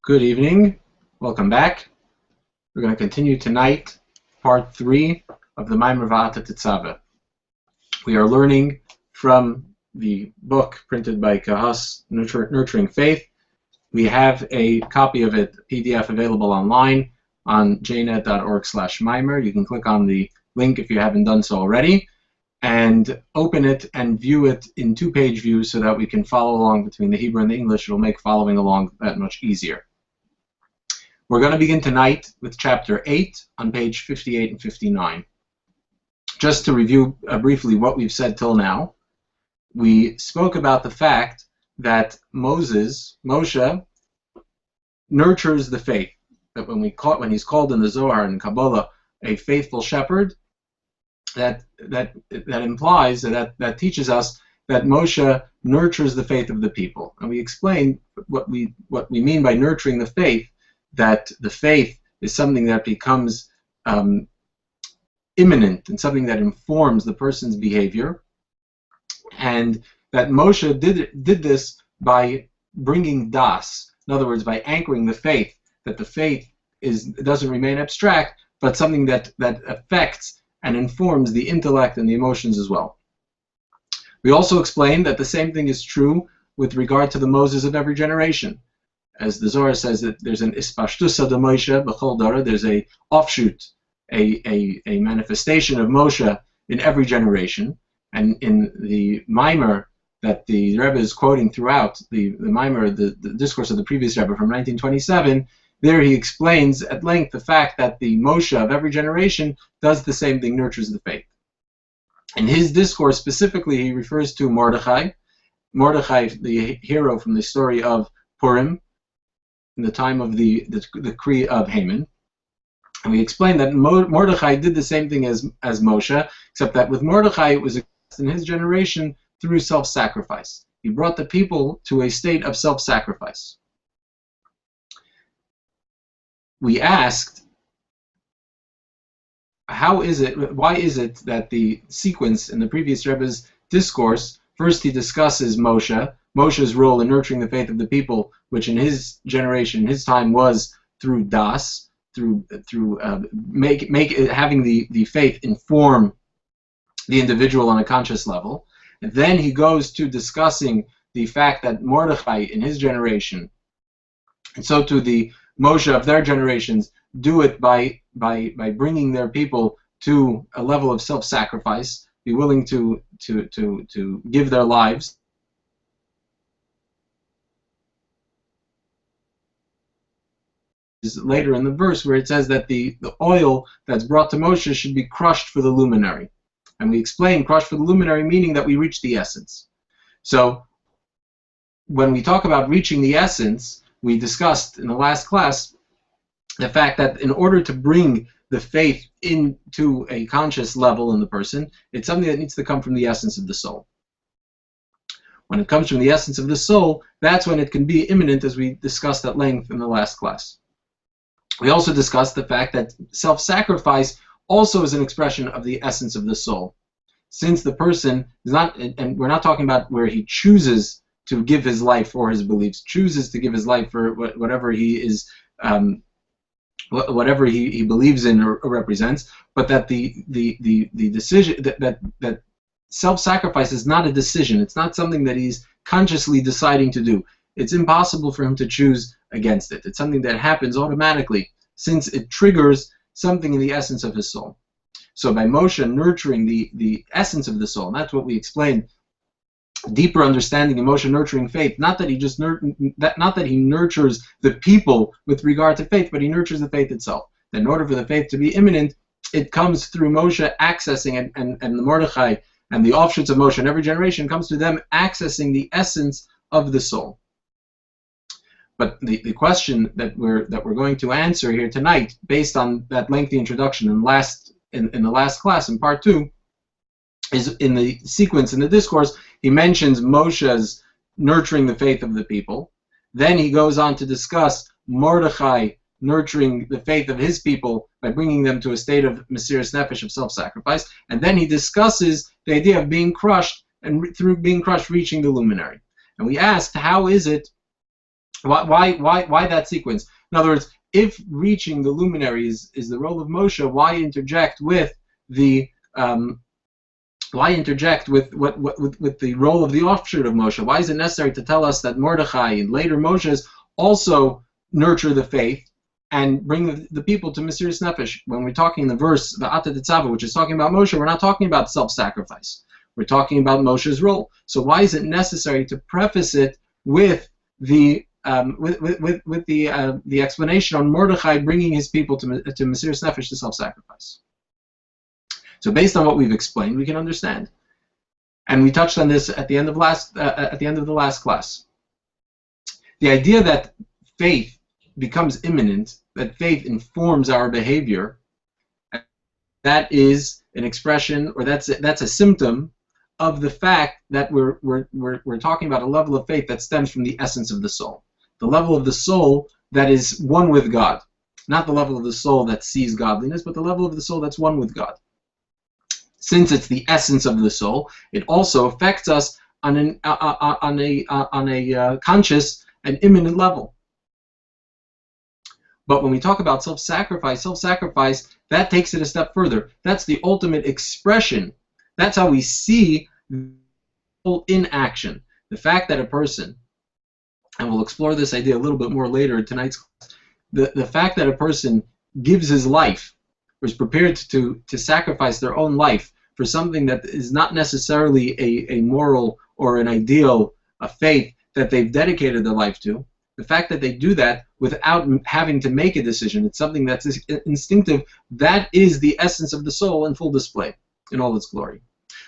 Good evening. Welcome back. We're going to continue tonight part 3 of the Maimer Va'ata Tetzave. We are learning from the book printed by Kahas, Nurturing Faith. We have a copy of it, PDF, available online on jnet.org/Maimer. You can click on the link if you haven't done so already and open it and view it in two-page view so that we can follow along between the Hebrew and the English. It'll make following along that much easier. We're going to begin tonight with chapter 8 on page 58 and 59. Just to review briefly what we've said till now, we spoke about the fact that Moshe, nurtures the faith. That when he's called in the Zohar and Kabbalah a faithful shepherd, that implies that teaches us that Moshe nurtures the faith of the people. And we explained what we mean by nurturing the faith. That the faith is something that becomes imminent and something that informs the person's behavior, and that Moshe did this by bringing das, in other words, by anchoring the faith, that the faith doesn't remain abstract, but something that affects and informs the intellect and the emotions as well. We also explained that the same thing is true with regard to the Moses of every generation. As the Zohar says, that there's an ispashtusa de Moshe b'chol dara, there's a offshoot, a manifestation of Moshe in every generation. And in the Maimer that the Rebbe is quoting throughout, the Maimer, the discourse of the previous Rebbe from 1927, there he explains at length the fact that the Moshe of every generation does the same thing, nurtures the faith. In his discourse specifically, he refers to Mordechai, the hero from the story of Purim, in the time of the decree of Haman. And we explained that Mordechai did the same thing as Moshe, except that with Mordechai it was in his generation through self-sacrifice. He brought the people to a state of self-sacrifice. We asked, why is it that the sequence in the previous Rebbe's discourse, first he discusses Moshe's role in nurturing the faith of the people, which in his generation, his time, was through das, through having the faith inform the individual on a conscious level. And then he goes to discussing the fact that Mordechai in his generation, and so too the Moshe of their generations, do it by bringing their people to a level of self-sacrifice, be willing to give their lives. Later in the verse where it says that the oil that's brought to Moshe should be crushed for the luminary. And we explain crushed for the luminary meaning that we reach the essence. So when we talk about reaching the essence, we discussed in the last class the fact that in order to bring the faith into a conscious level in the person, it's something that needs to come from the essence of the soul. When it comes from the essence of the soul, that's when it can be imminent, as we discussed at length in the last class. We also discussed the fact that self-sacrifice also is an expression of the essence of the soul. Since the person is not, and we're not talking about where he chooses to give his life for his beliefs, chooses to give his life for whatever he is, whatever he believes in or represents, but that the decision that self-sacrifice is not a decision. It's not something that he's consciously deciding to do. It's impossible for him to choose against it. It's something that happens automatically since it triggers something in the essence of his soul. So by Moshe nurturing the essence of the soul, and that's what we explained, deeper understanding of Moshe nurturing faith, not that he nurtures the people with regard to faith, but he nurtures the faith itself. That in order for the faith to be imminent, it comes through Moshe accessing, and the Mordechai and the offshoots of Moshe in every generation comes through them accessing the essence of the soul. But the question that we're going to answer here tonight, based on that lengthy introduction in the last class in part 2, is in the sequence in the discourse. He mentions Moshe's nurturing the faith of the people. Then he goes on to discuss Mordechai nurturing the faith of his people by bringing them to a state of Mesiras Nefesh, of self-sacrifice. And then he discusses the idea of being crushed, and through being crushed reaching the luminary. And we asked, how is it Why that sequence? In other words, if reaching the luminaries is the role of Moshe, why interject with the with the role of the offshoot of Moshe? Why is it necessary to tell us that Mordechai and later Moshe's also nurture the faith and bring the people to Mesiras Nefesh? When we're talking in the verse Va'ata Tetzave, which is talking about Moshe, we're not talking about self-sacrifice. We're talking about Moshe's role. So why is it necessary to preface it with the the explanation on Mordechai bringing his people to Mesiras Nefesh, to self-sacrifice? So based on what we've explained, we can understand, and we touched on this at the end of the last class. The idea that faith becomes imminent, that faith informs our behavior, that is an expression, or that's a symptom of the fact that we're talking about a level of faith that stems from the essence of the soul, the level of the soul that is one with God, not the level of the soul that sees godliness, but the level of the soul that's one with God. Since it's the essence of the soul, it also affects us on a conscious and imminent level. But when we talk about self-sacrifice, that takes it a step further. That's the ultimate expression. That's how we see in action. The fact that a person, and we'll explore this idea a little bit more later in tonight's class, the fact that a person gives his life, or is prepared to sacrifice their own life for something that is not necessarily a moral or an ideal, a faith that they've dedicated their life to, the fact that they do that without having to make a decision, it's something that's instinctive, that is the essence of the soul in full display, in all its glory.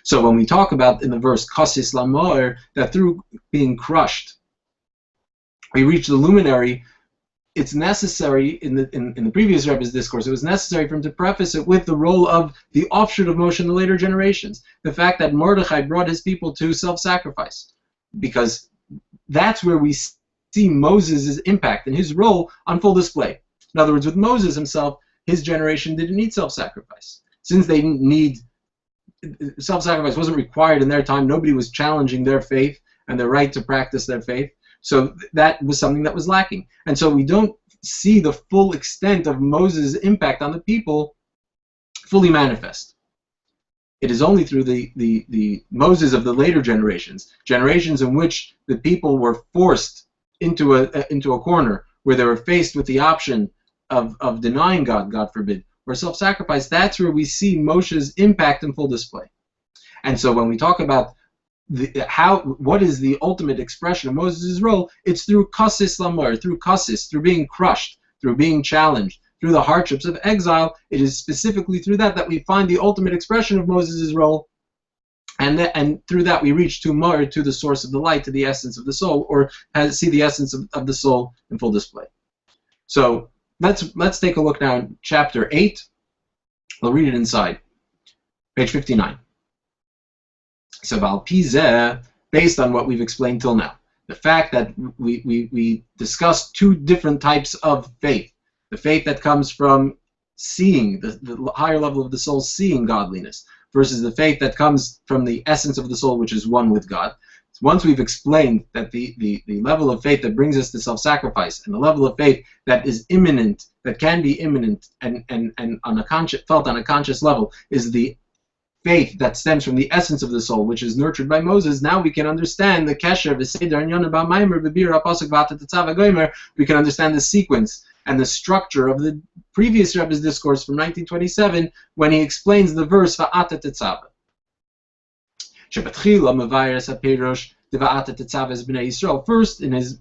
So when we talk about in the verse, Kasis Lamoer, that through being crushed, we reach the luminary, it's necessary, in the previous Rebbe's discourse, it was necessary for him to preface it with the role of the offshoot of Moshe in the later generations. The fact that Mordechai brought his people to self-sacrifice. Because that's where we see Moses' impact and his role on full display. In other words, with Moses himself, his generation didn't need self-sacrifice. Since they didn't need, self-sacrifice wasn't required in their time, nobody was challenging their faith and their right to practice their faith. So that was something that was lacking. And so we don't see the full extent of Moses' impact on the people fully manifest. It is only through the Moses of the later generations in which the people were forced into a corner, where they were faced with the option of denying God, God forbid, or self-sacrifice. That's where we see Moshe's impact in full display. And so when we talk about what is the ultimate expression of Moses' role, it's through kasis lamor, through being crushed, through being challenged, through the hardships of exile. It is specifically through that we find the ultimate expression of Moses' role, and through that we reach to Mar, to the source of the light, to the essence of the soul, or see the essence of the soul in full display. So let's take a look now in chapter 8. We'll read it inside, page 59. So Bal Pizeh, based on what we've explained till now, the fact that we discussed two different types of faith. The faith that comes from seeing, the higher level of the soul seeing godliness, versus the faith that comes from the essence of the soul, which is one with God. Once we've explained that the level of faith that brings us to self-sacrifice, and the level of faith that is imminent, that can be imminent, and on a felt on a conscious level, is the faith that stems from the essence of the soul, which is nurtured by Moses, now we can understand the kesher, v'seder, and yonah ba'maimer, b'bira, pasuk, v'ata, tetzave, goymer. We can understand the sequence and the structure of the previous Rebbe's discourse from 1927, when he explains the verse v'ata tetzave. Shebetchila mevayres hapirosh v'ata tetzave es b'nei Yisrael. First, in his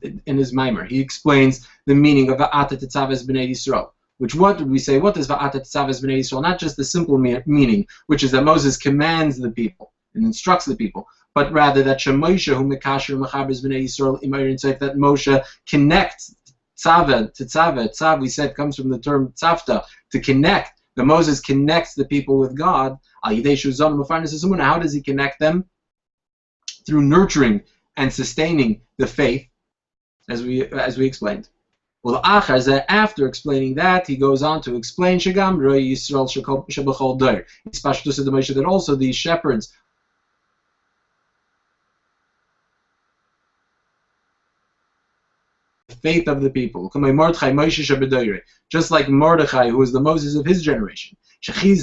maimer, he explains the meaning of v'ata tetzave es b'nei Yisrael. Which, what did we say? What does v'ata tetzave es b'nei Yisrael? Not just the simple meaning, which is that Moses commands the people and instructs the people, but rather that Shemoshe hu mekasher mechabes b'nei Yisrael imar insof, that Moshe connects tetzave, we said, comes from the term tzavta, to connect. That Moses connects the people with God. How does he connect them? Through nurturing and sustaining the faith, as we explained. Well, after explaining that, he goes on to explain that also these shepherds faith of the people. Just like Mordechai, who was the Moses of his generation. Who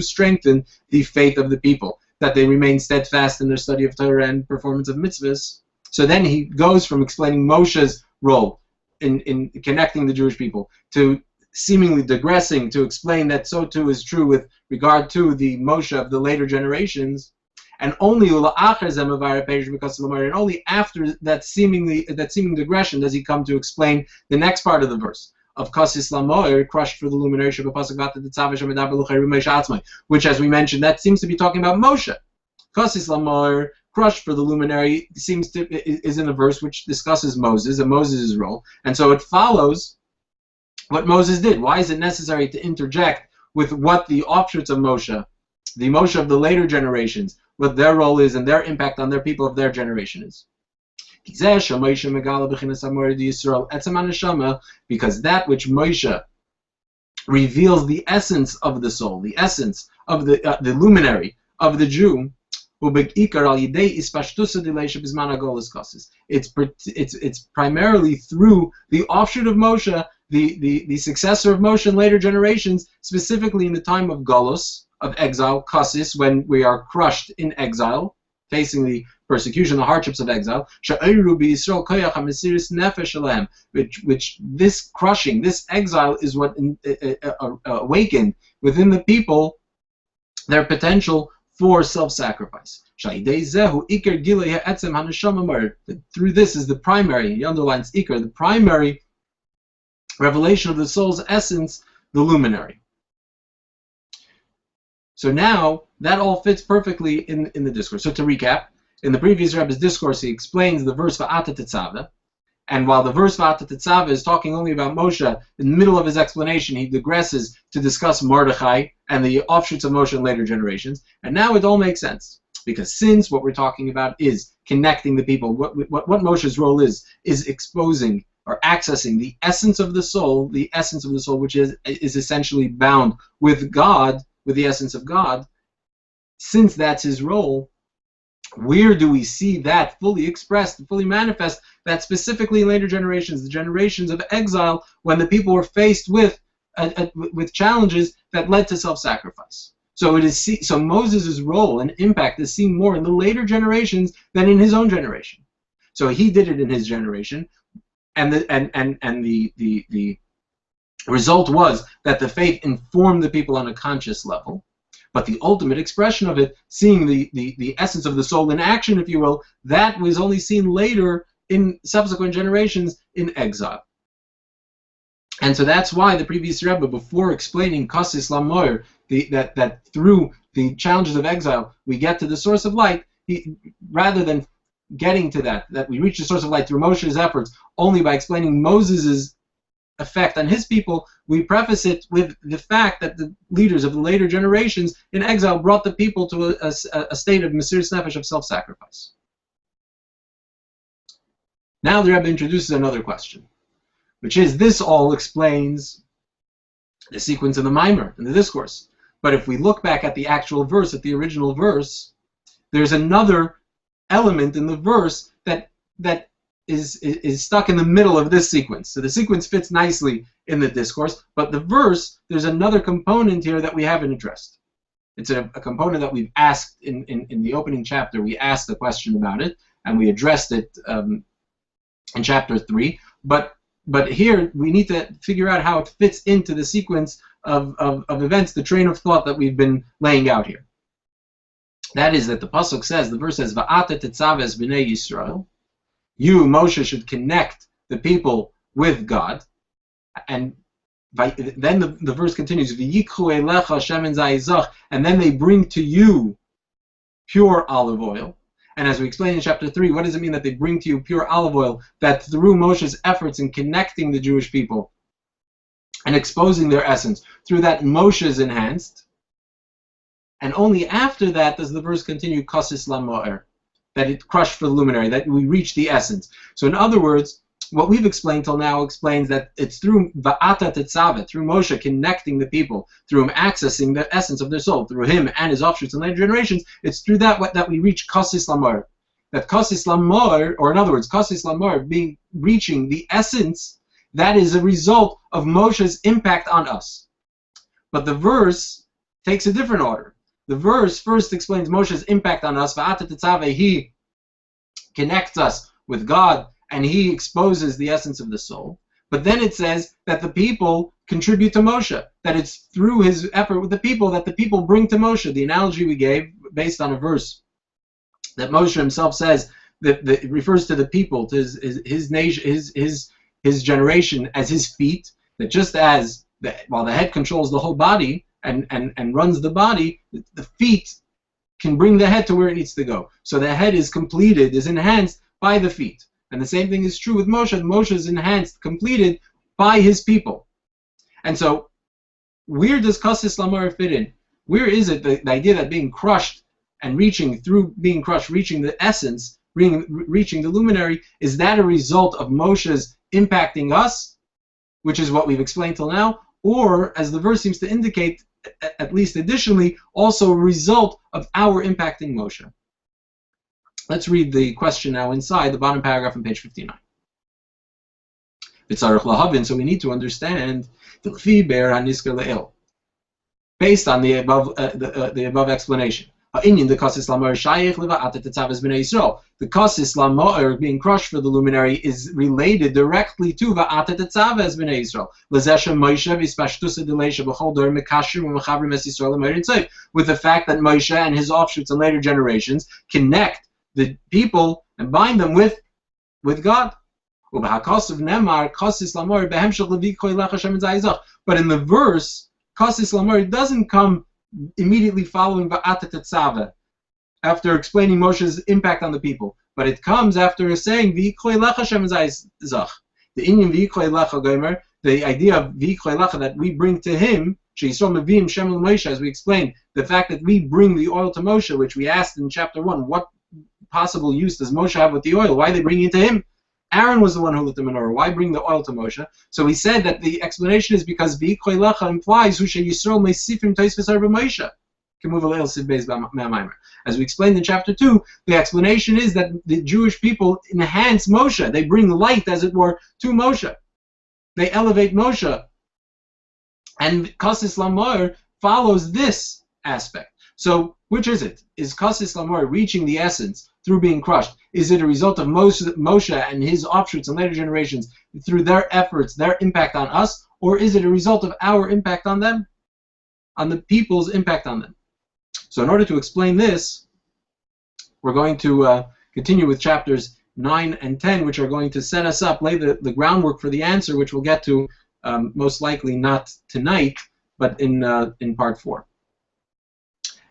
strengthened the faith of the people, that they remain steadfast in their study of Torah and performance of mitzvahs. So then he goes from explaining Moshe's role in connecting the Jewish people to seemingly digressing to explain that so too is true with regard to the Moshe of the later generations, and only after that seeming digression does he come to explain the next part of the verse of Kasis Lamoir, crushed for the luminary, which, as we mentioned, that seems to be talking about Moshe. Kasis Lamoir, crushed for the luminary, is in a verse which discusses Moses and Moses' role, and so it follows what Moses did. Why is it necessary to interject with what the offshoots of Moshe, the Moshe of the later generations, what their role is and their impact on their people of their generation is? Because that which Moshe reveals the essence of the soul, the essence of the luminary of the Jew, it's primarily through the offshoot of Moshe, the successor of Moshe in later generations, specifically in the time of Golus, of exile, Kasis, when we are crushed in exile, facing the persecution, the hardships of exile, which this crushing, this exile is what awakened within the people their potential for self-sacrifice. Through this is the primary, he underlines Iker, the primary revelation of the soul's essence, the luminary. So now, that all fits perfectly in the discourse. So to recap, in the previous Rebbe's discourse, he explains the verse Va'ata Tetzave, and while the verse Va'ata Tetzave is talking only about Moshe, in the middle of his explanation, he digresses to discuss Mordechai and the offshoots of Moshe in later generations, and now it all makes sense. Because since what we're talking about is connecting the people, what Moshe's role is exposing or accessing the essence of the soul which is essentially bound with God, with the essence of God. Since that's his role, where do we see that fully expressed, fully manifest? That specifically in later generations, the generations of exile, when the people were faced with challenges that led to self-sacrifice. So so Moses' role and impact is seen more in the later generations than in his own generation. So he did it in his generation, and the result was that the faith informed the people on a conscious level. But the ultimate expression of it, seeing the essence of the soul in action, if you will, that was only seen later in subsequent generations in exile. And so that's why the previous Rebbe, before explaining Kasis Lamoir, that through the challenges of exile we get to the source of light, rather than getting to that we reach the source of light through Moshe's efforts only by explaining Moses' effect on his people, we preface it with the fact that the leaders of the later generations in exile brought the people to a state of Mesiras Nefesh, of self-sacrifice. Now the Rebbe introduces another question, which is, this all explains the sequence of the Mimer and the discourse. But if we look back at the actual verse, at the original verse, there's another element in the verse that is stuck in the middle of this sequence. So the sequence fits nicely in the discourse, but the verse, there's another component here that we haven't addressed. It's a component that we've asked in the opening chapter. We asked a question about it, and we addressed it in chapter 3. But here we need to figure out how it fits into the sequence of events, the train of thought that we've been laying out here. That is that the pasuk says, the verse says, Va'ata Tetzave es b'nei Yisrael. You, Moshe, should connect the people with God. And then the verse continues, V'yikhu elecha shemen zayizach, and then they bring to you pure olive oil. And as we explained in chapter 3, what does it mean that they bring to you pure olive oil? That through Moshe's efforts in connecting the Jewish people and exposing their essence, through that Moshe is enhanced. And only after that does the verse continue, Kasis Lamoer, that it crushed for the luminary, that we reach the essence. So in other words, what we've explained till now explains that it's through Va'ata Tetzave, through Moshe connecting the people, through him accessing the essence of their soul, through him and his offshoots in later generations, it's through that we reach Kasis Lamoer, that Kosis Lamor, or in other words, Kosis Lamor reaching the essence, that is a result of Moshe's impact on us. But the verse takes a different order. The verse first explains Moshe's impact on us. Tetzave, he connects us with God and he exposes the essence of the soul. But then it says that the people contribute to Moshe, that it's through his effort with the people that the people bring to Moshe. The analogy we gave, based on a verse that Moshe himself says, that refers to the people, to his nation, his generation as his feet, that just as while the head controls the whole body and runs the body, the feet can bring the head to where it needs to go. So the head is completed, is enhanced by the feet. And the same thing is true with Moshe. Moshe is enhanced, completed by his people. And so, where does Kosis Lamar fit in? Where is it the idea that being crushed and reaching through being crushed, reaching the essence, reaching the luminary, is that a result of Moshe's impacting us, which is what we've explained till now, or, as the verse seems to indicate, at least additionally, also a result of our impacting Moshe? Let's read the question now inside the bottom paragraph on page 59. So we need to understand based on the above explanation. The Kosis Lamor being crushed for the luminary is related directly to Va'at Tetzave as Bnei Yisrael. With the fact that Moshe and his offshoots in later generations connect the people and bind them with God. But in the verse, Kosis Lamor doesn't come immediately following Va'at Tetzave, after explaining Moshe's impact on the people, but it comes after saying V'ikoi lecha Shem zayzach. The Inyan V'ikoi lecha gomer, the idea of V'ikoi lecha, that we bring to him, She'Yisrael Mevim Shem Moshe, as we explained, the fact that we bring the oil to Moshe, which we asked in chapter 1, what possible use does Moshe have with the oil? Why are they bringing it to him? Aaron was the one who lit the menorah. Why bring the oil to Moshe? So we said that the explanation is because V'ikoi lecha implies Hu She'Yisrael Meisifim Toisves Arba Moshe. As we explained in chapter 2, the explanation is that the Jewish people enhance Moshe. They bring light, as it were, to Moshe. They elevate Moshe. And Kosis Lamor follows this aspect. So, which is it? Is Kosis Lamor reaching the essence through being crushed? Is it a result of Moshe and his offshoots in later generations through their efforts, their impact on us? Or is it a result of our impact on them? On the people's impact on them? So in order to explain this, we're going to continue with chapters 9 and 10, which are going to set us up, lay the groundwork for the answer, which we'll get to most likely not tonight, but in part 4.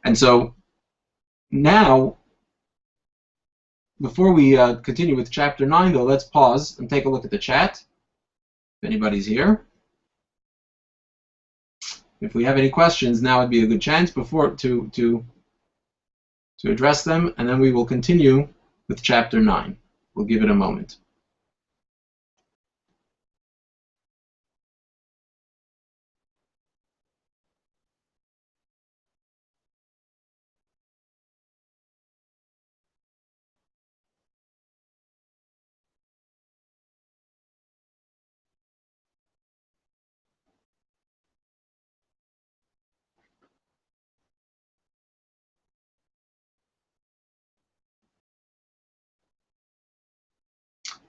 And so now, before we continue with chapter 9, though, let's pause and take a look at the chat, if anybody's here. If we have any questions, now would be a good chance to address them, and then we will continue with chapter 9. We'll give it a moment.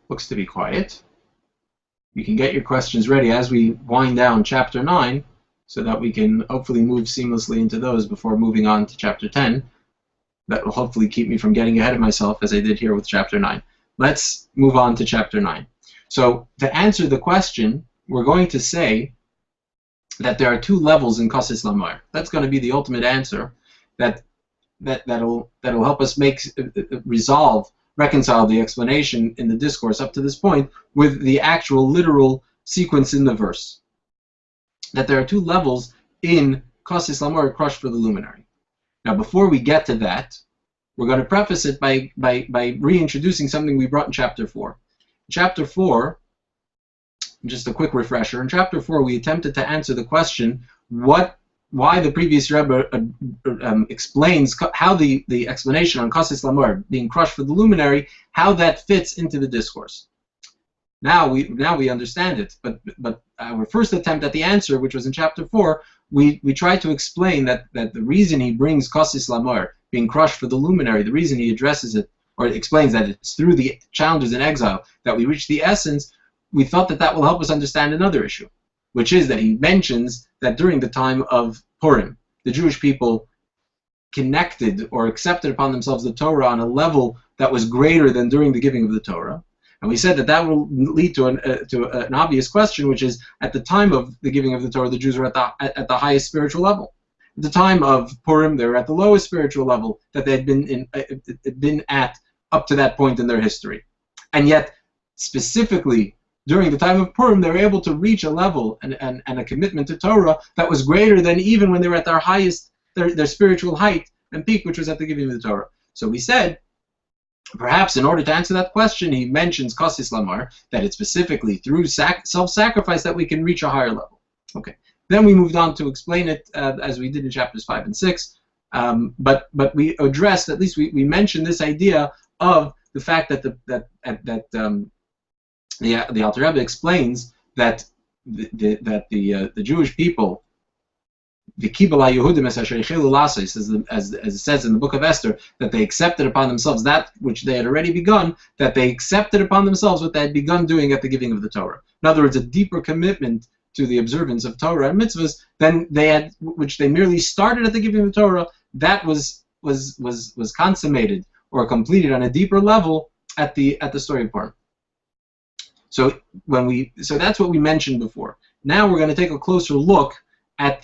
Looks to be quiet. You can get your questions ready as we wind down chapter 9 so that we can hopefully move seamlessly into those before moving on to chapter 10. That will hopefully keep me from getting ahead of myself as I did here with chapter 9. Let's move on to chapter 9. So to answer the question, we're going to say that there are 2 levels in Kosis Lamor. That's going to be the ultimate answer that'll help us reconcile the explanation in the discourse up to this point with the actual literal sequence in the verse. That there are 2 levels in Kosis Lamor, crushed for the luminary. Now, before we get to that, we're going to preface it by reintroducing something we brought in chapter 4. In chapter 4, just a quick refresher, in chapter 4 we attempted to answer the question, what why the previous Rebbe explains how the explanation on Kasis Lamor, being crushed for the luminary, how that fits into the discourse. Now we understand it, but our first attempt at the answer, which was in chapter 4, we tried to explain that the reason he brings Kasis Lamor, being crushed for the luminary, the reason he addresses it, or explains that it's through the challenges in exile that we reach the essence, we thought that will help us understand another issue, which is that he mentions that during the time of Purim, the Jewish people connected or accepted upon themselves the Torah on a level that was greater than during the giving of the Torah. And we said that will lead to an obvious question, which is, at the time of the giving of the Torah, the Jews were at the highest spiritual level. At the time of Purim, they were at the lowest spiritual level that they had been at up to that point in their history. And yet, specifically, during the time of Purim, they were able to reach a level and a commitment to Torah that was greater than even when they were at their highest, their spiritual height and peak, which was at the giving of the Torah. So we said, perhaps in order to answer that question, he mentions Kasis Lamar, that it's specifically through self-sacrifice that we can reach a higher level. Okay. Then we moved on to explain it as we did in chapters 5 and 6. But we addressed, at least we mentioned this idea of the fact that the Alter Rebbe explains that the Jewish people, the Kibbalah Yehudim as it says in the book of Esther, that they accepted upon themselves that which they had already begun, that they accepted upon themselves what they had begun doing at the giving of the Torah. In other words, a deeper commitment to the observance of Torah and mitzvahs than they had, which they merely started at the giving of the Torah, that was consummated or completed on a deeper level at the story of Purim. So that's what we mentioned before. Now we're going to take a closer look at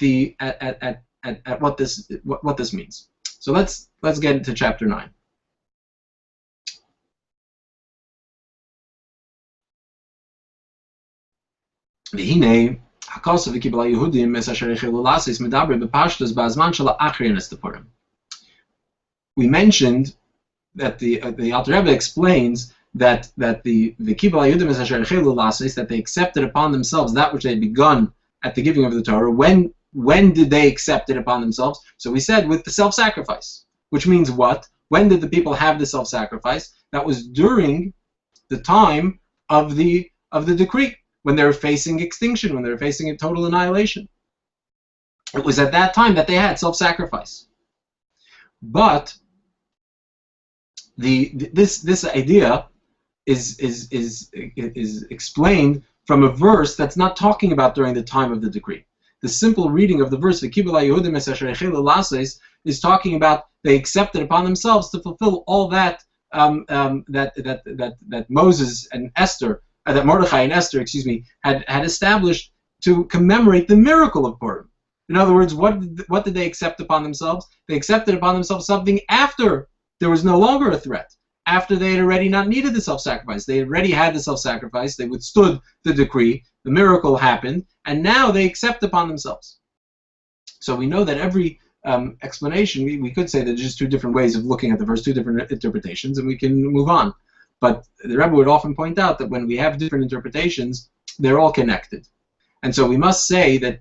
what this means. So let's get into chapter 9. We mentioned that the Alter Rebbe explains that the Kibbalah Yehudim Asher Echelu Lasis, that they accepted upon themselves that which they had begun at the giving of the Torah. When did they accept it upon themselves? So we said with the self-sacrifice, which means what? When did the people have the self-sacrifice? That was during the time of the decree, when they were facing extinction, when they were facing a total annihilation. It was at that time that they had self-sacrifice. But this idea is explained from a verse that's not talking about during the time of the decree. The simple reading of the verse, "V'kibbalah Yehudim es asher echelu lases," is talking about they accepted upon themselves to fulfill all that that Moses and Esther, that Mordechai and Esther, had established to commemorate the miracle of Purim. In other words, what did they accept upon themselves? They accepted upon themselves something after there was no longer a threat, after they had already not needed the self-sacrifice. They already had the self-sacrifice, they withstood the decree, the miracle happened, and now they accept upon themselves. So we know that every explanation, we could say that there's just two different ways of looking at the verse, two different interpretations, and we can move on. But the Rebbe would often point out that when we have different interpretations, they're all connected. And so we must say that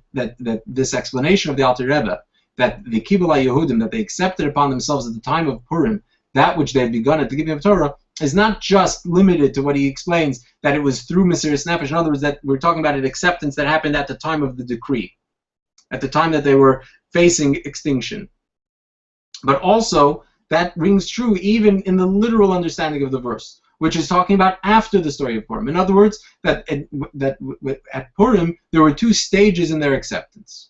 this explanation of the Alter Rebbe, that the Kibbalah Yehudim, that they accepted upon themselves at the time of Purim, that which they had begun at the giving of Torah, is not just limited to what he explains, that it was through Mesiras Nefesh. In other words, that we're talking about an acceptance that happened at the time of the decree, at the time that they were facing extinction. But also, that rings true even in the literal understanding of the verse, which is talking about after the story of Purim. In other words, that at Purim, there were two stages in their acceptance.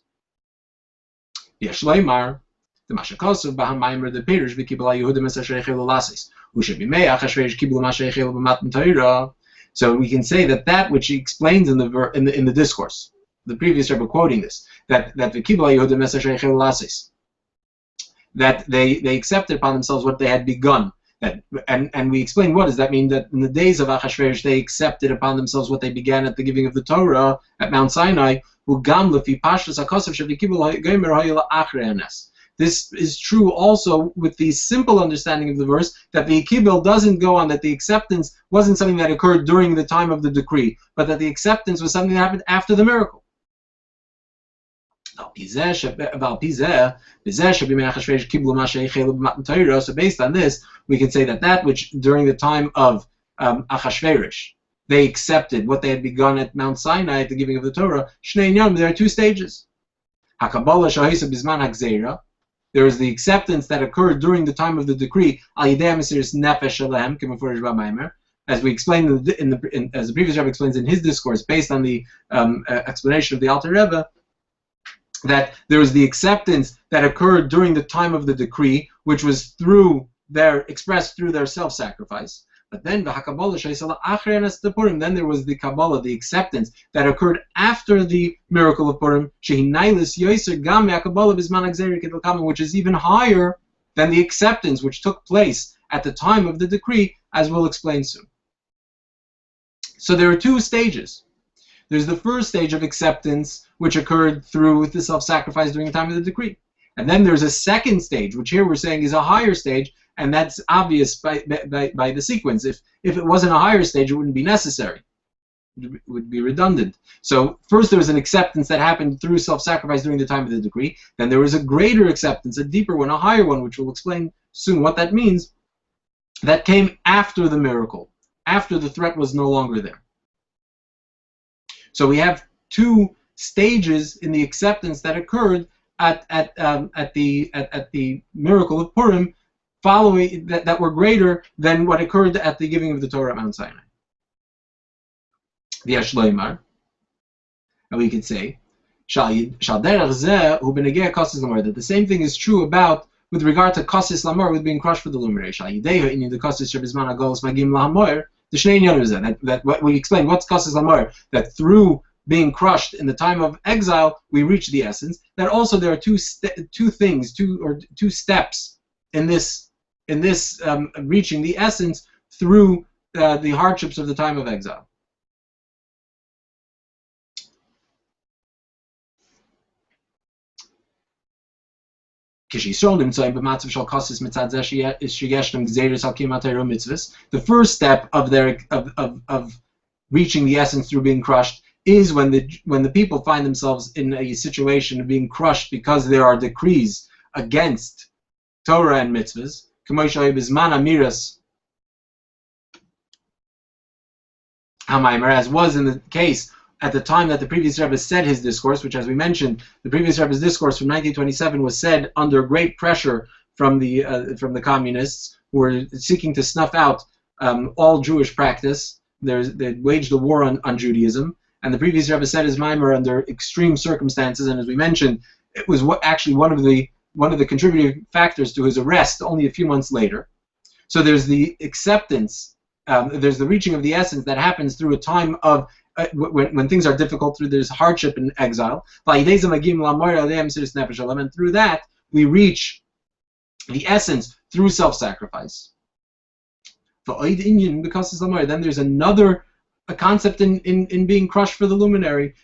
Yesh Leimar, the Mashakosov, Bahamaimer, the Pirish, Vikibala Yehudim, Esasher Echelu Lasis, Ushabimeach, Ashreish Kibula Masha Echelu B'matan Torah. So we can say that which he explains in the discourse, the previous Rebbe quoting this, that Vikibala Yehudim, Esasher Echelu Lasis, that they accepted upon themselves what they had begun. And we explain, what does that mean? That in the days of Achashverosh, they accepted upon themselves what they began at the giving of the Torah at Mount Sinai. This is true also with the simple understanding of the verse, that the Ikibel doesn't go on that the acceptance wasn't something that occurred during the time of the decree, but that the acceptance was something that happened after the miracle. So based on this, we can say that which during the time of Achashverosh, they accepted what they had begun at Mount Sinai at the giving of the Torah. There are two stages. There is the acceptance that occurred during the time of the decree, as we explained as the previous Rebbe explains in his discourse, based on the explanation of the Alter Rebbe, that there was the acceptance that occurred during the time of the decree, which was expressed through their self-sacrifice. But then then there was the Kabbalah, the acceptance that occurred after the miracle of Purim, which is even higher than the acceptance which took place at the time of the decree, as we'll explain soon. So there are two stages. There's the first stage of acceptance, which occurred through the self-sacrifice during the time of the decree. And then there's a second stage, which here we're saying is a higher stage, and that's obvious by the sequence. If it wasn't a higher stage, it wouldn't be necessary. It would be redundant. So first there was an acceptance that happened through self-sacrifice during the time of the decree. Then there was a greater acceptance, a deeper one, a higher one, which we'll explain soon what that means, that came after the miracle, after the threat was no longer there. So we have two stages in the acceptance that occurred at the miracle of Purim, following that were greater than what occurred at the giving of the Torah at Mount Sinai. The Ashloimar, and we could say that the same thing is true about with regard to Kosis Lamor, with being crushed for the luminary. That what we explained, what's Kosis Lamor? That through being crushed in the time of exile, we reach the essence. That also there are two steps in this reaching the essence through the hardships of the time of exile. The first step of reaching the essence through being crushed is when the people find themselves in a situation of being crushed because there are decrees against Torah and mitzvahs, as was in the case at the time that the previous Rebbe said his discourse, which, as we mentioned, the previous Rebbe's discourse from 1927 was said under great pressure from the communists who were seeking to snuff out all Jewish practice. They waged a war on Judaism, and the previous Rebbe said his Maimer under extreme circumstances, and as we mentioned, it was actually one of the contributing factors to his arrest only a few months later. So there's the acceptance, there's the reaching of the essence that happens through a time of when things are difficult, there's hardship and exile. And through that, we reach the essence through self-sacrifice. Then there's another concept in being crushed for the luminary,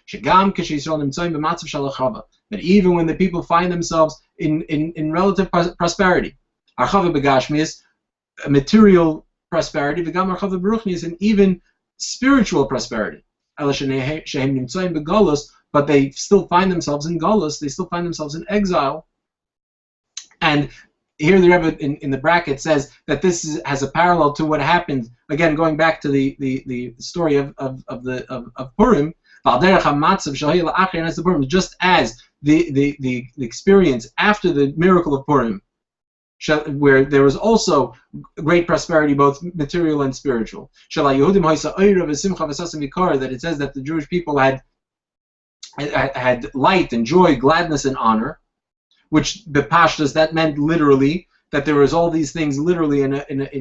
that even when the people find themselves in relative prosperity, material prosperity, and even spiritual prosperity, but they still find themselves in galus, they still find themselves in exile. And here the Rebbe in the bracket says that this has a parallel to what happened, again going back to the story of Purim, just as the experience after the miracle of Purim, where there was also great prosperity, both material and spiritual. That it says that the Jewish people had light and joy, gladness and honor, which the Pashtas, that meant literally that there was all these things literally in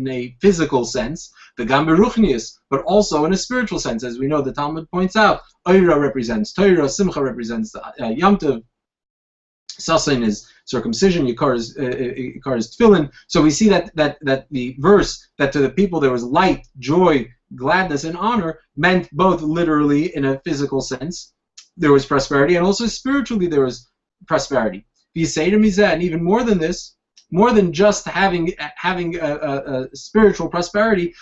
a physical sense, the Gamberuchnius, but also in a spiritual sense. As we know, the Talmud points out, Oira represents Torah, Simcha represents Yom Tov, Sasin is circumcision, Yikar is tefillin. So we see that the verse that to the people there was light, joy, gladness, and honor meant both literally in a physical sense there was prosperity, and also spiritually there was prosperity. And even more than this, more than just having a spiritual prosperity,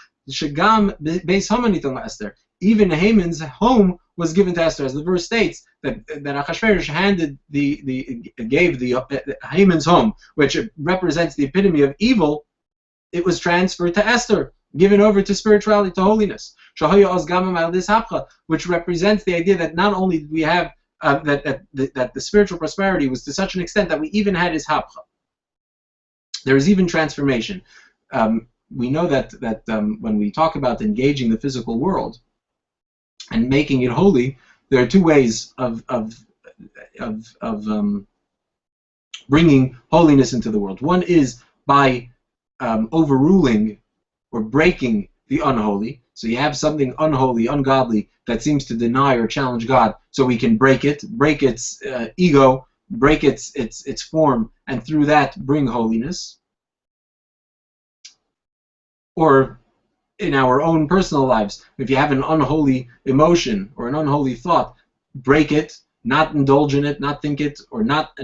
even Haman's home was given to Esther, as the verse states that Achashverosh gave Haman's home, which represents the epitome of evil. It was transferred to Esther, given over to spirituality, to holiness, which represents the idea that not only do we have that the spiritual prosperity was to such an extent that we even had his hapcha. There is even transformation. We know that when we talk about engaging the physical world and making it holy, there are two ways of bringing holiness into the world. One is by overruling or breaking the unholy. So you have something unholy, ungodly, that seems to deny or challenge God, so we can break it, break its ego, break its form, and through that bring holiness. Or in our own personal lives, if you have an unholy emotion or an unholy thought, break it, not indulge in it, not think it, or not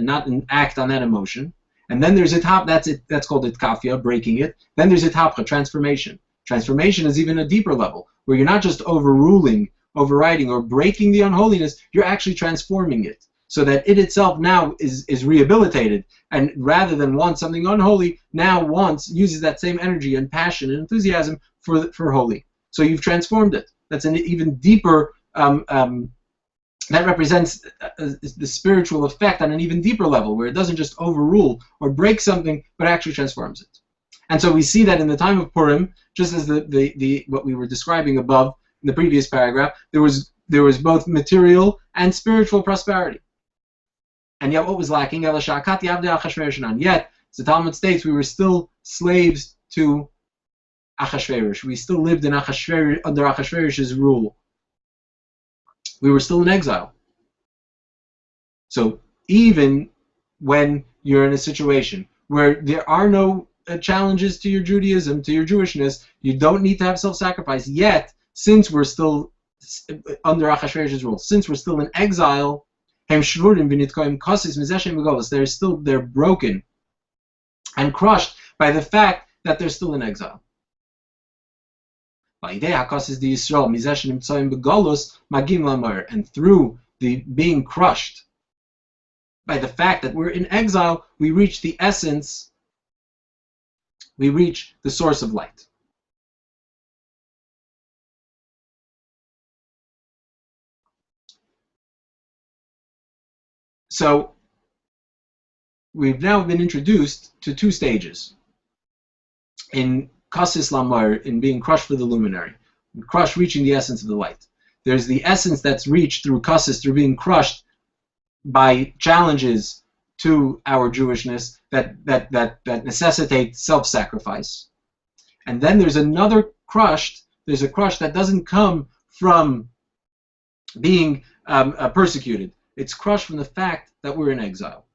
act on that emotion. And then there's that's called itkafia, breaking it. Then there's itapcha, transformation. Transformation is even a deeper level, where you're not just overruling, overriding, or breaking the unholiness, you're actually transforming it, so that it itself now is rehabilitated, and rather than want something unholy, now uses that same energy and passion and enthusiasm for holy. So you've transformed it. That's an even deeper, that represents the spiritual effect on an even deeper level, where it doesn't just overrule or break something, but actually transforms it. And so we see that in the time of Purim, just as what we were describing above in the previous paragraph, there was both material and spiritual prosperity. And yet what was lacking? Yet, as the Talmud states, we were still slaves to Achashverosh. We still lived in under Achashverosh's rule. We were still in exile. So even when you're in a situation where there are no challenges to your Judaism, to your Jewishness, you don't need to have self-sacrifice. Yet, since we're still under Achashverosh's rule, since we're still in exile, they're broken and crushed by the fact that they're still in exile. And through the being crushed by the fact that we're in exile, we reach the essence, we reach the source of light. So we've now been introduced to two stages. In Kasis Lamar, in being crushed for the luminary, reaching the essence of the light. There's the essence that's reached through Kasis, through being crushed by challenges to our Jewishness that necessitate self-sacrifice. And then there's another crushed, there's a crush that doesn't come from being persecuted. It's crushed from the fact that we're in exile.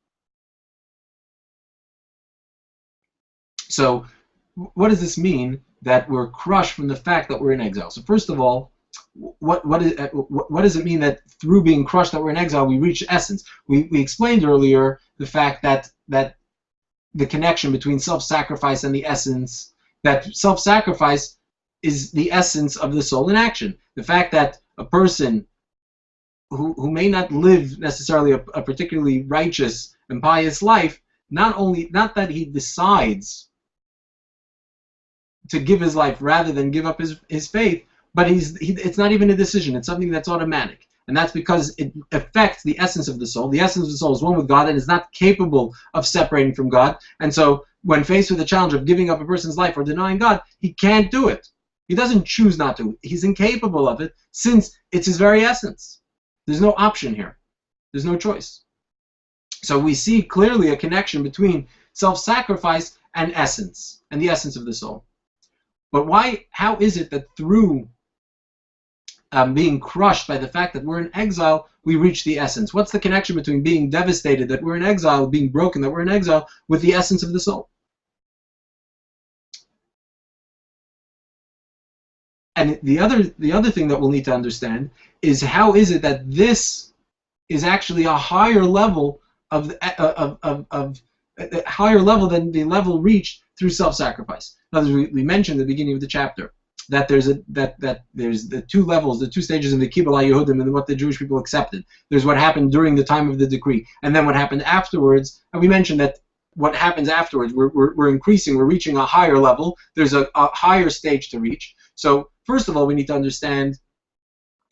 So what does this mean, that we're crushed from the fact that we're in exile? So first of all, what does it mean that through being crushed that we're in exile, we reach essence? We explained earlier the fact that the connection between self-sacrifice and the essence, that self-sacrifice is the essence of the soul in action. The fact that a person who may not live necessarily a particularly righteous and pious life, not that he decides to give his life rather than give up his faith, but it's not even a decision. It's something that's automatic. And that's because it affects the essence of the soul. The essence of the soul is one with God and is not capable of separating from God. And so when faced with the challenge of giving up a person's life or denying God, he can't do it. He doesn't choose not to. He's incapable of it, since it's his very essence. There's no option here. There's no choice. So we see clearly a connection between self-sacrifice and essence, and the essence of the soul. But how is it that through being crushed by the fact that we're in exile, we reach the essence? What's the connection between being devastated that we're in exile, being broken that we're in exile, with the essence of the soul? And the other thing that we'll need to understand is, how is it that this is actually a higher level higher level than the level reached through self-sacrifice? In other words, we mentioned at the beginning of the chapter that there's the two levels, the two stages in the Kibbutz Yehudim and what the Jewish people accepted. There's what happened during the time of the decree, and then what happened afterwards. And we mentioned that what happens afterwards, we're increasing, we're reaching a higher level. There's a higher stage to reach. So first of all, we need to understand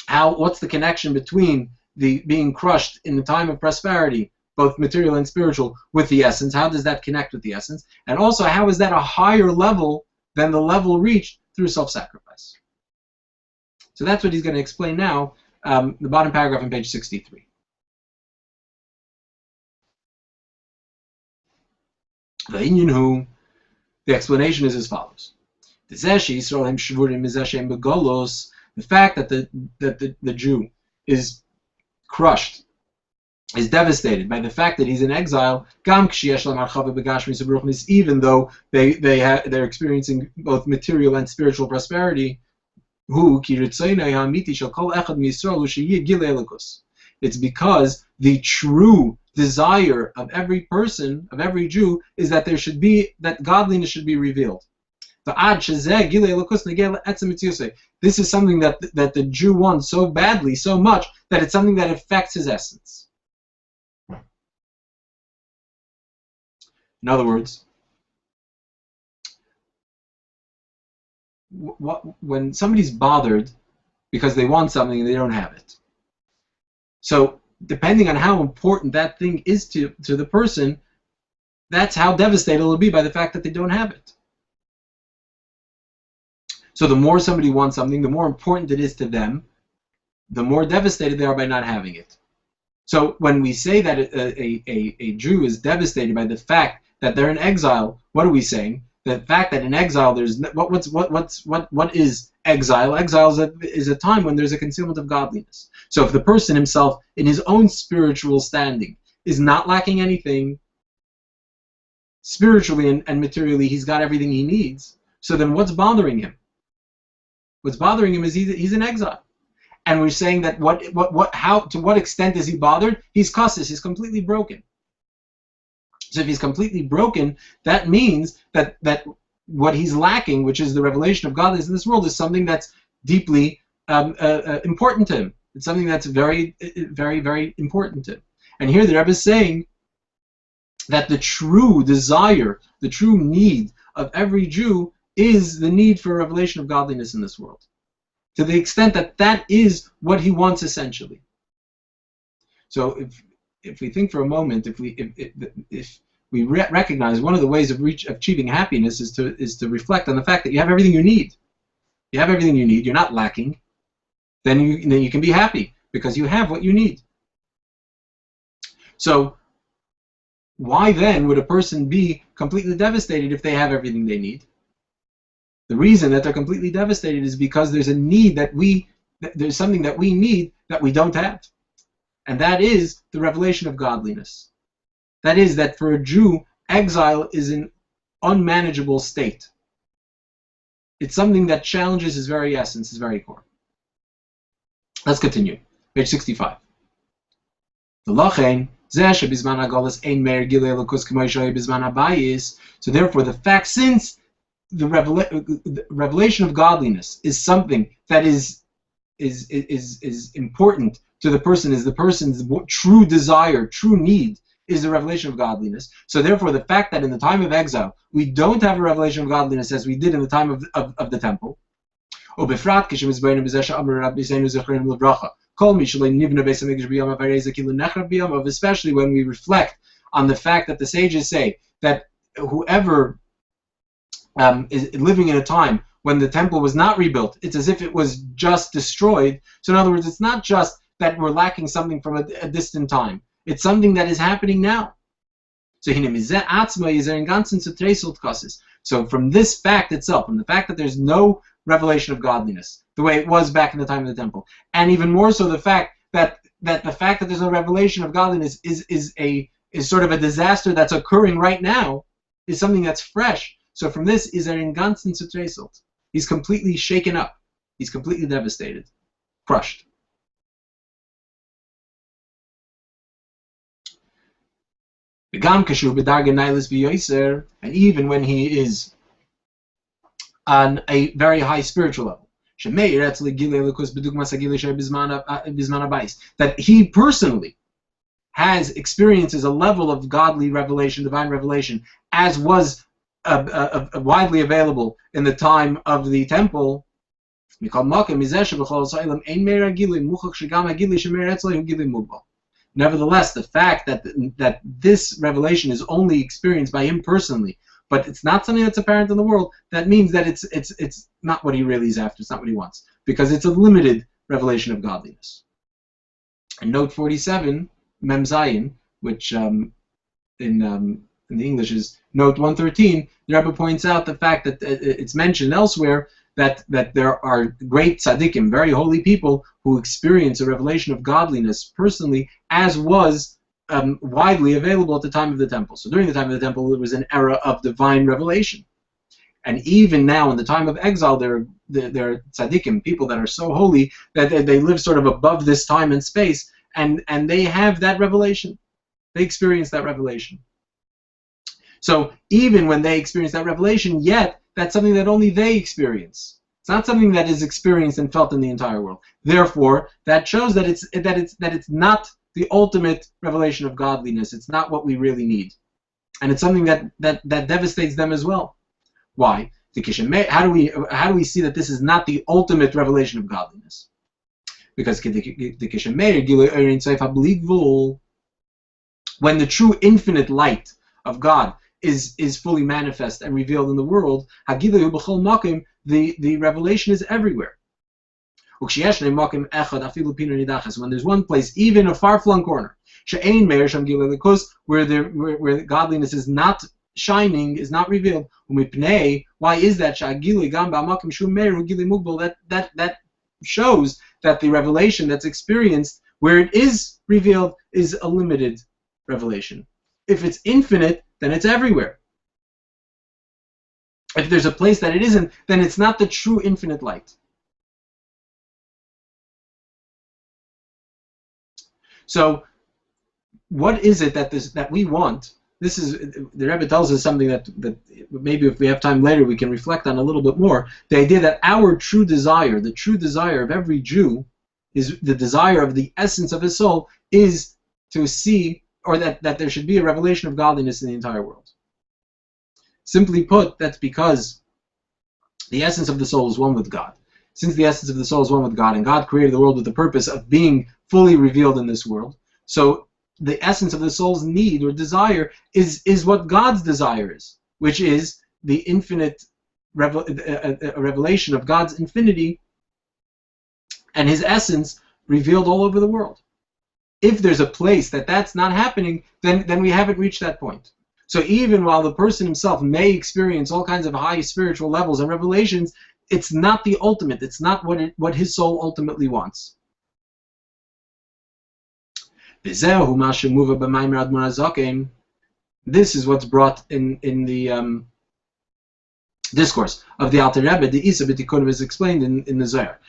what's the connection between the being crushed in the time of prosperity, both material and spiritual, with the essence. How does that connect with the essence? And also, how is that a higher level than the level reached through self-sacrifice? So that's what he's going to explain now, the bottom paragraph on page 63. The explanation is as follows. The fact that the Jew is crushed, is devastated by the fact that he's in exile, even though they're experiencing both material and spiritual prosperity. It's because the true desire of every person, of every Jew, is that that godliness should be revealed. This is something that the Jew wants so badly, so much, that it's something that affects his essence. In other words, when somebody's bothered because they want something and they don't have it, so depending on how important that thing is to the person, that's how devastated it'll be by the fact that they don't have it. So the more somebody wants something, the more important it is to them, the more devastated they are by not having it. So when we say that a Jew is devastated by the fact that they're in exile, what are we saying? The fact that in exile there's what is exile? Exile is a time when there's a concealment of godliness. So if the person himself, in his own spiritual standing, is not lacking anything, spiritually and materially he's got everything he needs, so then what's bothering him? What's bothering him is he's in exile. And we're saying that to what extent is he bothered? He's kassis, he's completely broken. So if he's completely broken, that means that what he's lacking, which is the revelation of godliness in this world, is something that's deeply important to him. It's something that's very, very, very important to him. And here the Rebbe is saying that the true desire, the true need of every Jew is the need for a revelation of godliness in this world, to the extent that that is what he wants essentially. So if we think for a moment, if we recognize one of the ways of achieving happiness is to reflect on the fact that you have everything you need. You have everything you need. You're not lacking. Then you can be happy because you have what you need. So why then would a person be completely devastated if they have everything they need? The reason that they're completely devastated is because there's a need there's something that we need that we don't have. And that is the revelation of godliness. That is that for a Jew, exile is an unmanageable state. It's something that challenges his very essence, his very core. Let's continue. Page 65. So therefore, the fact, since the revelation of godliness is something that is important to the person, is the person's true desire, true need, is the revelation of godliness. So therefore, the fact that in the time of exile we don't have a revelation of godliness as we did in the time of the temple, especially when we reflect on the fact that the sages say that whoever is living in a time when the temple was not rebuilt, it's as if it was just destroyed. So in other words, it's not just that we're lacking something from a distant time. It's something that is happening now. So from this fact itself, from the fact that there's no revelation of godliness, the way it was back in the time of the temple, and even more so the fact that there's no revelation of godliness is sort of a disaster that's occurring right now, is something that's fresh. So from this is an ganzen zertreiselt. He's completely shaken up. He's completely devastated, crushed. And even when he is on a very high spiritual level. That he personally experiences a level of godly revelation, divine revelation, as was widely available in the time of the temple. Nevertheless, the fact that this revelation is only experienced by him personally, but it's not something that's apparent in the world, that means that it's not what he really is after, it's not what he wants, because it's a limited revelation of godliness. And note 47, Mem Zayin, which in the English is note 113, the Rabbi points out the fact that it's mentioned elsewhere that there are great tzaddikim, very holy people, who experience a revelation of godliness personally, as was widely available at the time of the temple. So during the time of the temple, there was an era of divine revelation. And even now, in the time of exile, there are tzaddikim, people that are so holy that they live sort of above this time and space, and they have that revelation. They experience that revelation. So even when they experience that revelation, yet that's something that only they experience. It's not something that is experienced and felt in the entire world. Therefore, that shows that it's not the ultimate revelation of godliness. It's not what we really need, and it's something that devastates them as well. Why? How do we see that this is not the ultimate revelation of godliness? Because when the true infinite light of God is fully manifest and revealed in the world, the revelation is everywhere. When there's one place, even a far-flung corner, where godliness is not shining, is not revealed. Why is that? That shows that the revelation that's experienced where it is revealed is a limited revelation. If it's infinite, then it's everywhere. If there's a place that it isn't, then it's not the true infinite light. So, what is it that we want? This is, the Rebbe tells us something that maybe if we have time later we can reflect on a little bit more. The idea that our true desire, the true desire of every Jew, is the desire of the essence of his soul, is to see, or that there should be a revelation of godliness in the entire world. Simply put, that's because the essence of the soul is one with God. Since the essence of the soul is one with God, and God created the world with the purpose of being fully revealed in this world, so the essence of the soul's need or desire is what God's desire is, which is the infinite revelation of God's infinity and His essence revealed all over the world. If there's a place that's not happening, then we haven't reached that point. So even while the person himself may experience all kinds of high spiritual levels and revelations, it's not the ultimate. It's not what his soul ultimately wants. This is what's brought in the discourse of the Alter Rebbe. The Isa B'Tikkunim is explained in the Zohar.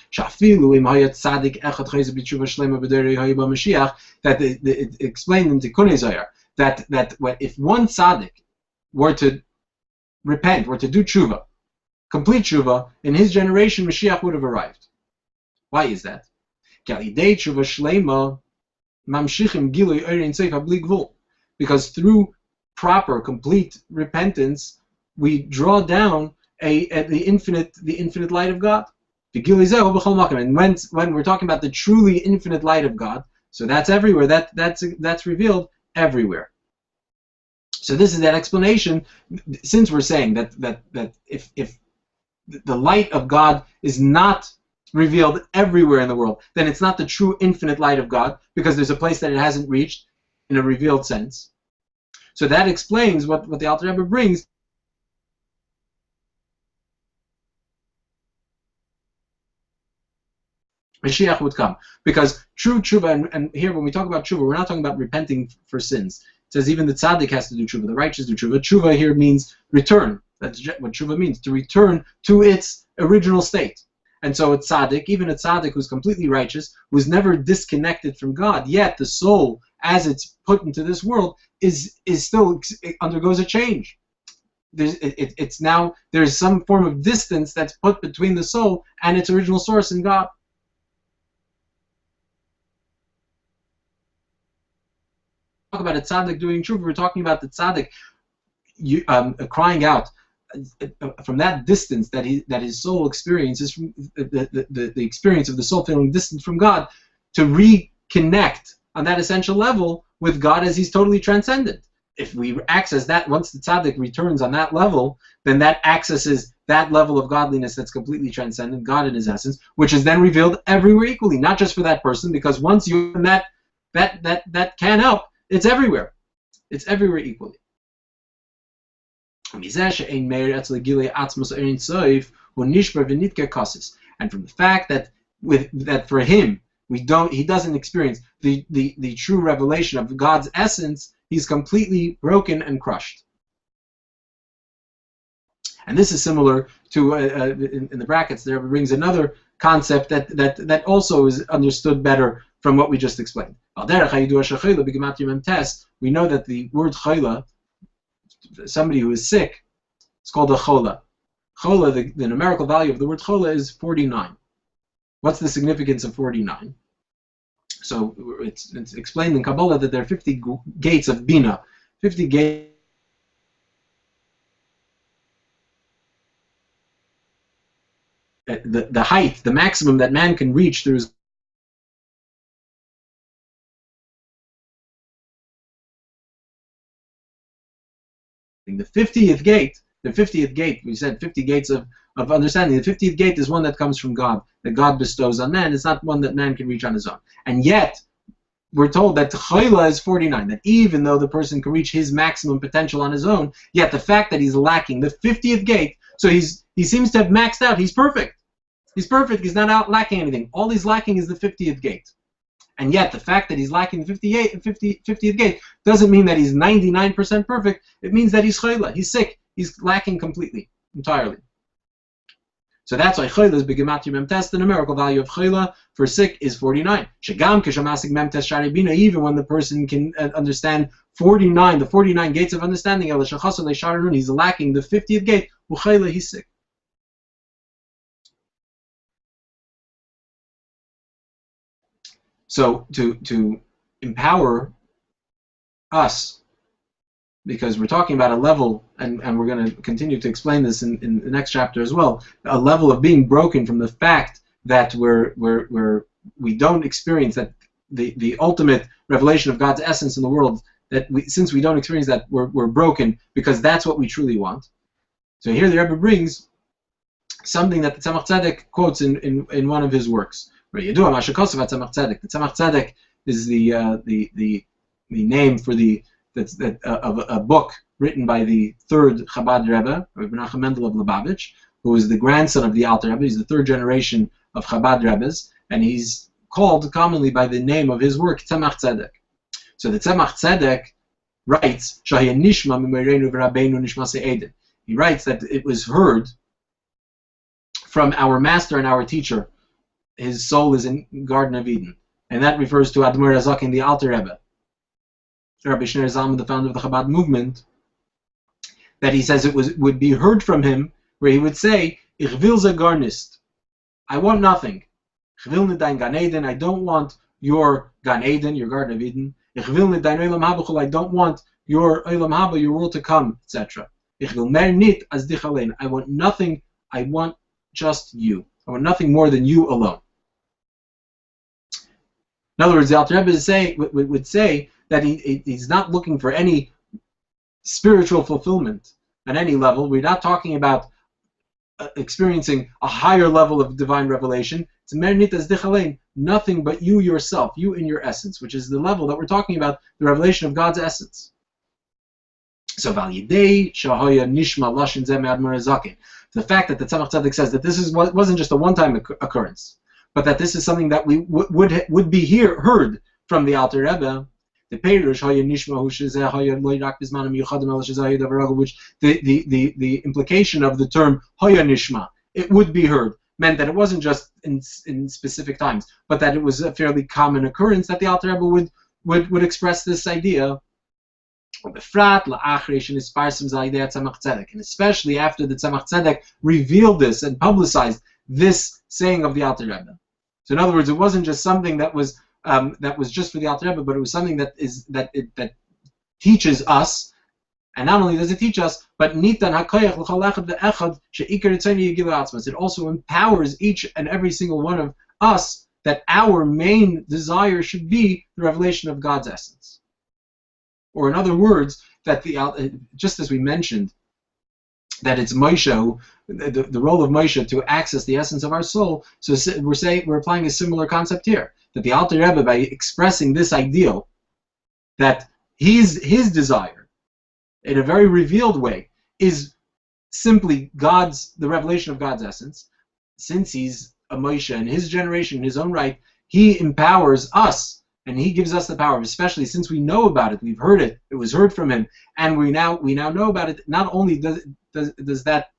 That it explained in Tikkunei Zohar that if one tzaddik were to repent, were to do tshuva, complete tshuva, in his generation Mashiach would have arrived. Why is that? Because through proper, complete repentance, we draw down the infinite light of God. And when we're talking about the truly infinite light of God, so that's everywhere. That's revealed everywhere. So this is that explanation. Since we're saying that if the light of God is not revealed everywhere in the world, then it's not the true infinite light of God, because there's a place that it hasn't reached in a revealed sense. So that explains what the Alter Rebbe brings. Mashiach would come, because true tshuva, and here when we talk about tshuva, we're not talking about repenting for sins. It says even the tzaddik has to do tshuva, the righteous do tshuva. Tshuva here means return. That's what tshuva means, to return to its original state. And so a tzaddik, even a tzaddik who's completely righteous, was never disconnected from God, yet the soul, as it's put into this world, is still, it undergoes a change. it's now there's some form of distance that's put between the soul and its original source in God. Talk about a tzaddik doing tshuva. We're talking about the tzaddik crying out from that distance that his soul experiences, from the experience of the soul feeling distant from God, to reconnect on that essential level with God as He's totally transcendent. If we access that, once the tzaddik returns on that level, then that accesses that level of godliness that's completely transcendent, God in His essence, which is then revealed everywhere equally, not just for that person, because once you're in that can up, it's everywhere. It's everywhere equally. And from the fact that for him he doesn't experience the true revelation of God's essence, he's completely broken and crushed. And this is similar to in the brackets there brings another concept that also is understood better from what we just explained. We know that the word chayla, somebody who is sick, it's called a chola. Chola, the numerical value of the word chola is 49. What's the significance of 49? So it's explained in Kabbalah that there are 50 gates of Bina, 50 gates. The height, the maximum that man can reach through his the 50th gate, we said 50 gates of understanding. The 50th gate is one that comes from God, that God bestows on man. It's not one that man can reach on his own. And yet, we're told that the chayla is 49, that even though the person can reach his maximum potential on his own, yet the fact that he's lacking the 50th gate, so he seems to have maxed out. He's perfect. He's perfect. He's not out lacking anything. All he's lacking is the 50th gate. And yet, the fact that he's lacking the 50th gate doesn't mean that he's 99% perfect. It means that he's chayla. He's sick. He's lacking completely, entirely. So that's why chayla is b'gematria memtes. The numerical value of chayla for sick is 49. Shegam keshamasik memtes shari bina. Even when the person can understand 49, the 49 gates of understanding, he's lacking the 50th gate. Uchayla, he's sick. So to empower us, because we're talking about a level, and we're going to continue to explain this in the next chapter as well, a level of being broken from the fact that we don't experience that the ultimate revelation of God's essence in the world, that since we don't experience that, we're broken, because that's what we truly want. So here the Rabbi brings something that the Tzemach Tzedek quotes in one of his works. The Tzemach Tzedek is the name for of a book written by the third Chabad Rebbe, Rabbi Menachem Mendel of Lubavitch, who is the grandson of the Alter Rebbe. He's the third generation of Chabad Rebbes, and he's called commonly by the name of his work Tzemach Tzedek. So the Tzemach Tzedek writes, he writes that it was heard from our master and our teacher. His soul is in Garden of Eden, and that refers to Admor Azak in the Alter Rebbe, Rabbi Shner Zalman, the founder of the Chabad movement. That he says it would be heard from him, where he would say, "Ich will ze gar nicht. I want nothing. Ich will nicht dein Gan Eden. I don't want your Gan Eden, your Garden of Eden. Ich will nicht dein Olam Haba. I don't want your Olam Haba, your world to come, etc. Ich will mehr nicht as dich allein. I want nothing. I want just you. I want nothing more than you alone." In other words, the Alter Rebbe would say that he's not looking for any spiritual fulfillment at any level. We're not talking about experiencing a higher level of divine revelation. It's mernitas dichalein, nothing but you yourself, you in your essence, which is the level that we're talking about, the revelation of God's essence. So validei shahoya nishma lashin zeh me'admor zaken. The fact that the Tzemach Tzedek says that this wasn't just a one-time occurrence, but that this is something that we would be heard from the Alter Rebbe. The Perush Haya Nishma Hushizeh Haya Loirak Bismanam Yuchadim El Shizayid Avaraga, which the implication of the term Haya Nishma, it would be heard, meant that it wasn't just in specific times, but that it was a fairly common occurrence that the Alter Rebbe would express this idea And especially after the Tzemach Tzedek revealed this and publicized this saying of the Alter Rebbe. So in other words, it wasn't just something that was just for the Alter Rebbe, but it was something that teaches us. And not only does it teach us, but it also empowers each and every single one of us that our main desire should be the revelation of God's essence. Or in other words, that just as we mentioned, that it's Moshe, the role of Moshe to access the essence of our soul. So we're applying a similar concept here, that the Alter Rebbe, by expressing this ideal, that his desire, in a very revealed way, is simply the revelation of God's essence. Since he's a Moshe in his generation, in his own right, he empowers us. And he gives us the power, especially since we know about it, we've heard it, it was heard from him, and we now know about it. Not only is that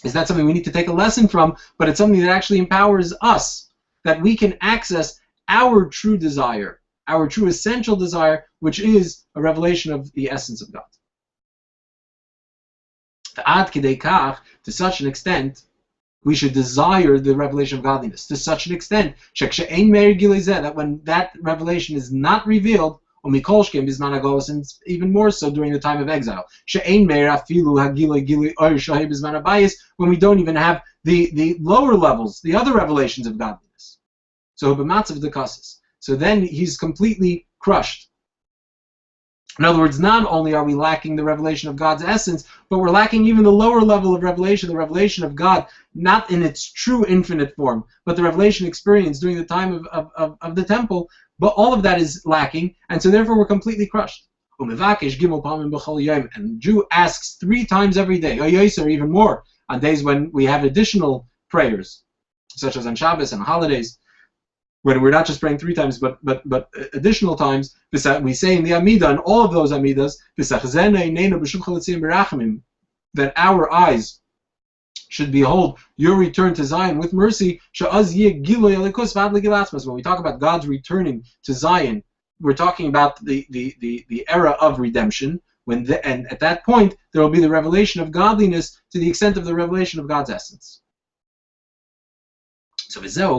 something we need to take a lesson from, but it's something that actually empowers us, that we can access our true desire, our true essential desire, which is a revelation of the essence of God. To such an extent, we should desire the revelation of godliness to such an extent that when that revelation is not revealed, and even more so during the time of exile, when we don't even have the lower levels, the other revelations of godliness. So then he's completely crushed. In other words, not only are we lacking the revelation of God's essence, but we're lacking even the lower level of revelation, the revelation of God, not in its true infinite form, but the revelation experienced during the time of the temple. But all of that is lacking, and so therefore we're completely crushed. And the Jew asks 3 times every day, or even more, on days when we have additional prayers, such as on Shabbos and holidays, when we're not just praying 3 times, but additional times. We say in the Amidah, and all of those Amidas, that our eyes should behold your return to Zion with mercy. When we talk about God's returning to Zion, we're talking about the era of redemption, and at that point there will be the revelation of godliness to the extent of the revelation of God's essence. So this then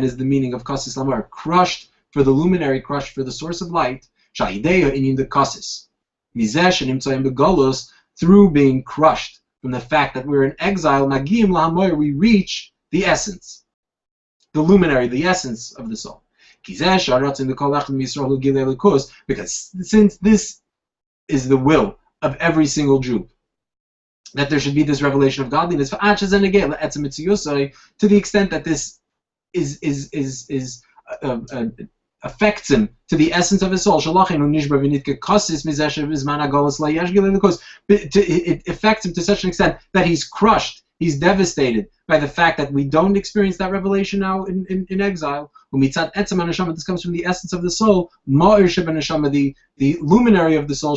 is the meaning of Kasis Lamor, crushed for the luminary, crushed for the source of light, through being crushed from the fact that we're in exile, we reach the essence, the luminary, the essence of the soul. Because since this is the will of every single Jew, that there should be this revelation of godliness, to the extent that this affects him to the essence of his soul. It affects him to such an extent that he's crushed, he's devastated by the fact that we don't experience that revelation now in exile. This comes from the essence of the soul, the luminary of the soul,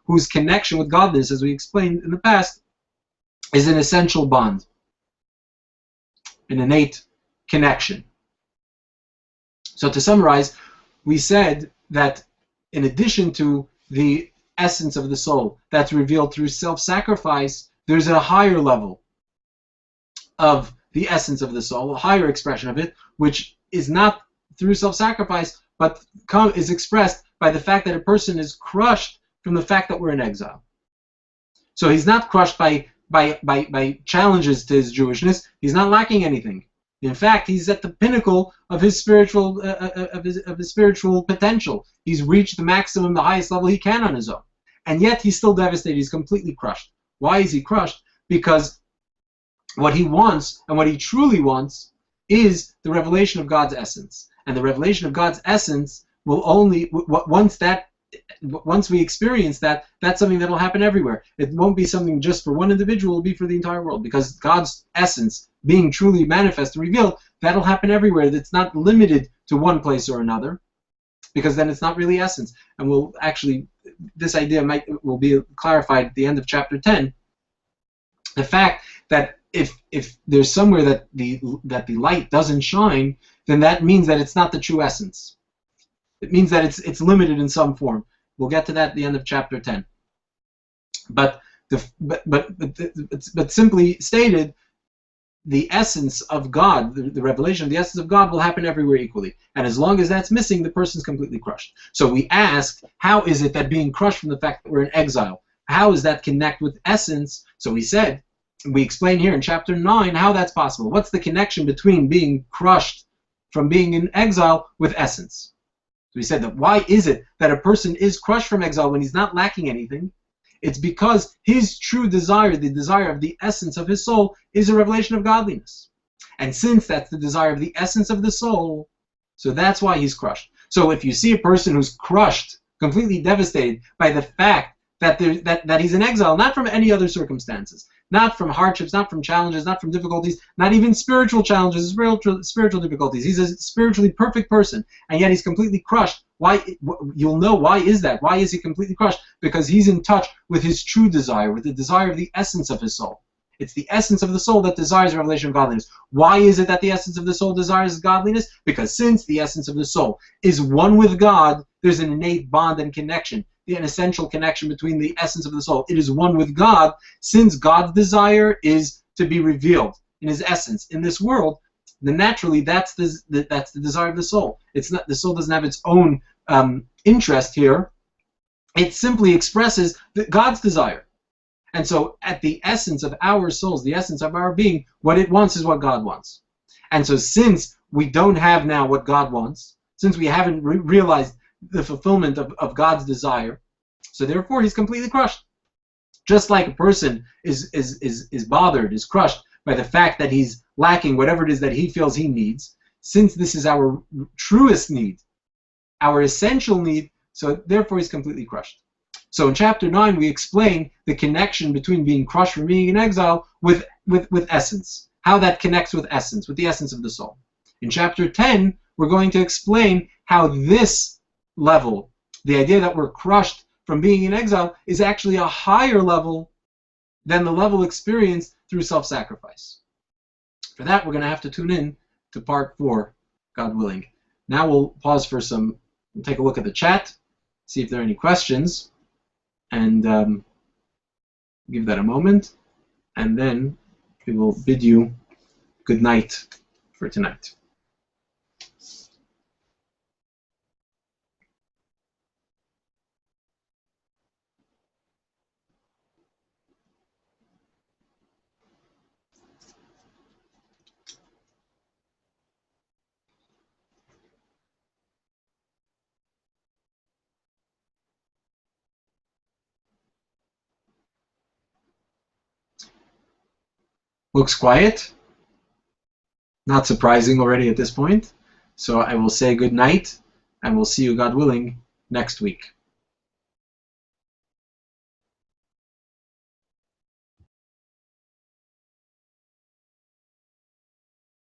whose connection with godliness, as we explained in the past, is an essential bond, an innate connection. So to summarize, we said that in addition to the essence of the soul that's revealed through self-sacrifice, there's a higher level of the essence of the soul, a higher expression of it, which is not through self-sacrifice, but is expressed by the fact that a person is crushed from the fact that we're in exile. So he's not crushed by challenges to his Jewishness. He's not lacking anything. In fact, he's at the pinnacle of his spiritual potential. He's reached the maximum, the highest level he can on his own, and yet he's still devastated. He's completely crushed. Why is he crushed? Because what he wants, and what he truly wants, is the revelation of God's essence. And the revelation of God's essence will only, once we experience that, that's something that will happen everywhere. It won't be something just for one individual, it will be for the entire world. Because God's essence being truly manifest and revealed, that'll happen everywhere. It's not limited to one place or another, because then it's not really essence. And we'll actually, this idea will be clarified at the end of chapter 10. The fact that if there's somewhere that the light doesn't shine, then that means that it's not the true essence. It means that it's limited in some form. We'll get to that at the end of chapter 10. But simply stated, the essence of God, the revelation of the essence of God will happen everywhere equally. And as long as that's missing, the person's completely crushed. So we asked, how is it that being crushed from the fact that we're in exile, how does that connect with essence? So we said, we explain here in chapter 9 how that's possible. What's the connection between being crushed from being in exile with essence? So we said that why is it that a person is crushed from exile when he's not lacking anything? It's because his true desire, the desire of the essence of his soul, is a revelation of godliness. And since that's the desire of the essence of the soul, so that's why he's crushed. So if you see a person who's crushed, completely devastated by the fact that he's in exile, not from any other circumstances, not from hardships, not from challenges, not from difficulties, not even spiritual challenges, spiritual difficulties. He's a spiritually perfect person, and yet he's completely crushed. Why? You'll know why is that. Why is he completely crushed? Because he's in touch with his true desire, with the desire of the essence of his soul. It's the essence of the soul that desires revelation of godliness. Why is it that the essence of the soul desires godliness? Because since the essence of the soul is one with God, there's an innate bond and connection, an essential connection between the essence of the soul. It is one with God, since God's desire is to be revealed in his essence in this world. Then naturally, that's the desire of the soul. It's not, the soul doesn't have its own interest here. It simply expresses God's desire. And so at the essence of our souls, the essence of our being, what it wants is what God wants. And so since we don't have now what God wants, since we haven't realized the fulfillment of God's desire, so therefore he's completely crushed. Just like a person is bothered, is crushed by the fact that he's lacking whatever it is that he feels he needs, since this is our truest need, our essential need, so therefore he's completely crushed. So in chapter 9 we explain the connection between being crushed from being in exile with essence, how that connects with essence, with the essence of the soul. In chapter 10 we're going to explain how this level, the idea that we're crushed from being in exile, is actually a higher level than the level experienced through self-sacrifice. For that we're going to have to tune in to part 4, God willing. Now we'll pause for we'll take a look at the chat, see if there are any questions, and give that a moment, and then we will bid you good night for tonight. Looks quiet. Not surprising already at this point. So I will say good night, and we'll see you, God willing, next week.